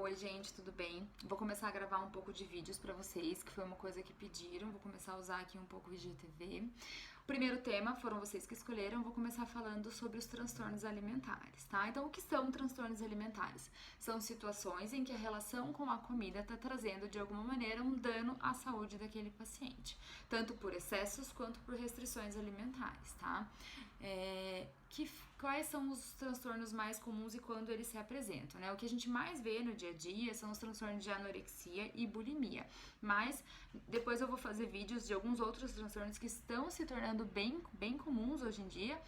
Oi gente, tudo bem? Vou começar a gravar um pouco de vídeos pra vocês, que foi uma coisa que pediram. Vou começar a usar aqui um pouco o IGTV. O primeiro tema foram vocês que escolheram. Vou começar falando sobre os transtornos alimentares, tá? Então, o que são transtornos alimentares? São situações em que a relação com a comida está trazendo de alguma maneira um dano à saúde daquele paciente, tanto por excessos quanto por restrições alimentares, tá? Quais são os transtornos mais comuns e quando eles se apresentam, né? O que a gente mais vê no dia a dia são os transtornos de anorexia e bulimia, mas depois eu vou fazer vídeos de alguns outros transtornos que estão se tornando bem comuns hoje em dia,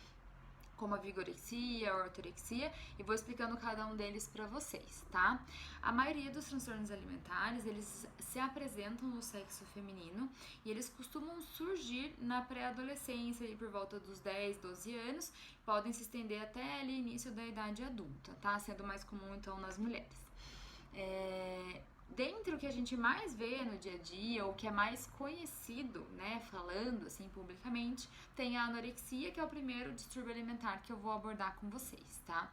como a vigorexia, a ortorexia, e vou explicando cada um deles para vocês, tá? A maioria dos transtornos alimentares, eles se apresentam no sexo feminino e eles costumam surgir na pré-adolescência, por volta dos 10, 12 anos, podem se estender até ali início da idade adulta, tá? Sendo mais comum, então, nas mulheres. Dentre o que a gente mais vê no dia a dia, ou que é mais conhecido, né, falando assim publicamente, tem a anorexia, que é o primeiro distúrbio alimentar que eu vou abordar com vocês, tá?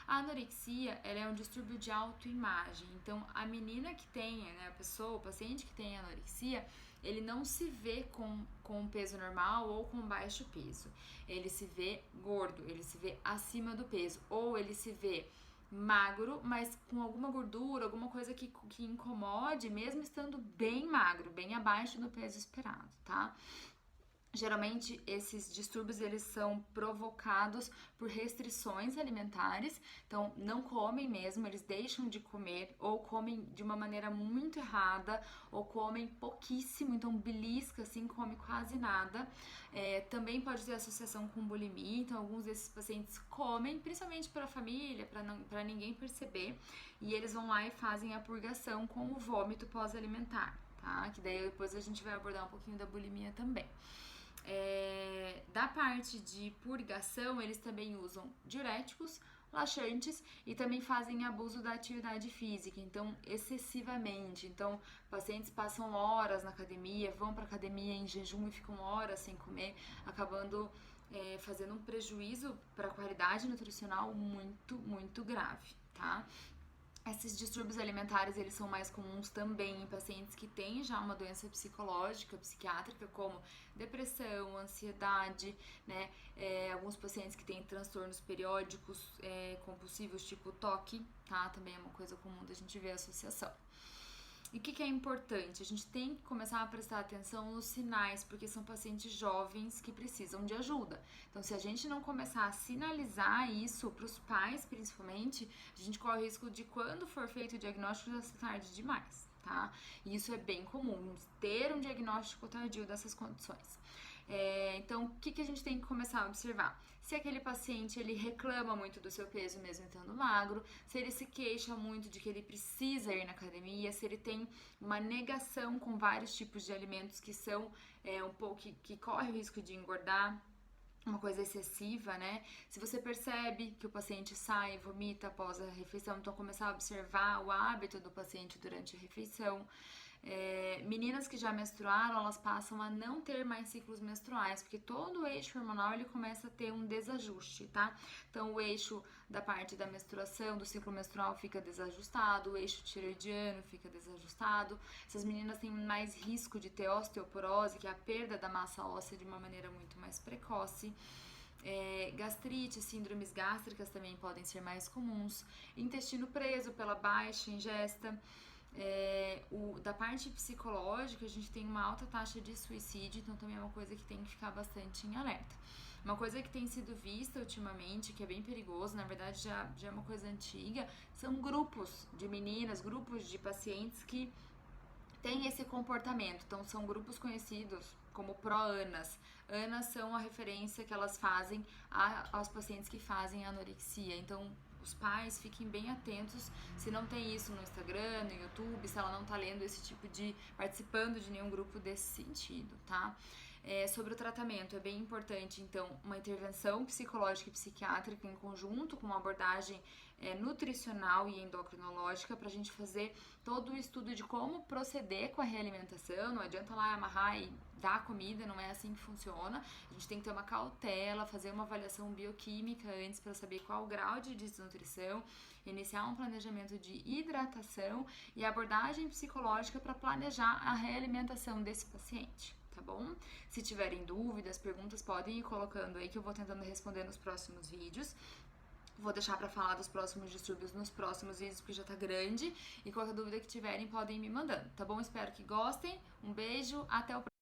A anorexia, ela é um distúrbio de autoimagem, então a menina que tem, né, a pessoa, o paciente que tem anorexia, ele não se vê com peso normal ou com baixo peso, ele se vê gordo, ele se vê acima do peso, ou ele se vê magro, mas com alguma gordura, alguma coisa que incomode, mesmo estando bem magro, bem abaixo do peso esperado, tá? Geralmente esses distúrbios eles são provocados por restrições alimentares, então não comem mesmo, eles deixam de comer ou comem de uma maneira muito errada ou comem pouquíssimo, então belisca assim, come quase nada. Também pode ter associação com bulimia, então alguns desses pacientes comem, principalmente para a família, para ninguém perceber, e eles vão lá e fazem a purgação com o vômito pós-alimentar, tá? Que daí depois a gente vai abordar um pouquinho da bulimia também. Da parte de purgação, eles também usam diuréticos, laxantes e também fazem abuso da atividade física, então excessivamente. Então, pacientes passam horas na academia, vão para academia em jejum e ficam horas sem comer, acabando fazendo um prejuízo para a qualidade nutricional muito grave, tá? Esses distúrbios alimentares, eles são mais comuns também em pacientes que têm já uma doença psicológica, psiquiátrica, como depressão, ansiedade, né? Alguns pacientes que têm transtornos periódicos compulsivos, tipo TOC, tá? Também é uma coisa comum da gente ver a associação. E o que é importante? A gente tem que começar a prestar atenção nos sinais, porque são pacientes jovens que precisam de ajuda. Então, se a gente não começar a sinalizar isso para os pais, principalmente, a gente corre o risco de, quando for feito o diagnóstico, já ser tarde demais, tá? E isso é bem comum, ter um diagnóstico tardio dessas condições. Então, o que a gente tem que começar a observar? Se aquele paciente, ele reclama muito do seu peso mesmo estando magro, se ele se queixa muito de que ele precisa ir na academia, se ele tem uma negação com vários tipos de alimentos que são um pouco que corre o risco de engordar, uma coisa excessiva, né? Se você percebe que o paciente sai e vomita após a refeição, então começar a observar o hábito do paciente durante a refeição. Meninas que já menstruaram, elas passam a não ter mais ciclos menstruais, porque todo o eixo hormonal ele começa a ter um desajuste, tá? Então o eixo da parte da menstruação, do ciclo menstrual fica desajustado, o eixo tiroidiano fica desajustado. Essas meninas têm mais risco de ter osteoporose, que é a perda da massa óssea de uma maneira muito mais precoce. Gastrite, síndromes gástricas também podem ser mais comuns. Intestino preso pela baixa ingesta. Da parte psicológica, a gente tem uma alta taxa de suicídio, então também é uma coisa que tem que ficar bastante em alerta. Uma coisa que tem sido vista ultimamente, que é bem perigoso, na verdade já é uma coisa antiga, são grupos de meninas, grupos de pacientes que tem esse comportamento. Então, são grupos conhecidos como pró-ANAs. ANAs são a referência que elas fazem aos pacientes que fazem anorexia. Então, os pais fiquem bem atentos se não tem isso no Instagram, no YouTube, se ela não tá lendo esse tipo de... participando de nenhum grupo desse sentido, tá? Sobre o tratamento, é bem importante, então, uma intervenção psicológica e psiquiátrica em conjunto com uma abordagem nutricional e endocrinológica para a gente fazer todo o estudo de como proceder com a realimentação. Não adianta lá amarrar e dar comida, não é assim que funciona. A gente tem que ter uma cautela, fazer uma avaliação bioquímica antes para saber qual o grau de desnutrição, iniciar um planejamento de hidratação e abordagem psicológica para planejar a realimentação desse paciente. Tá bom? Se tiverem dúvidas, perguntas, podem ir colocando aí que eu vou tentando responder nos próximos vídeos. Vou deixar para falar dos próximos distúrbios nos próximos vídeos, porque já tá grande. E qualquer dúvida que tiverem, podem ir me mandando, tá bom? Espero que gostem. Um beijo, até o próximo.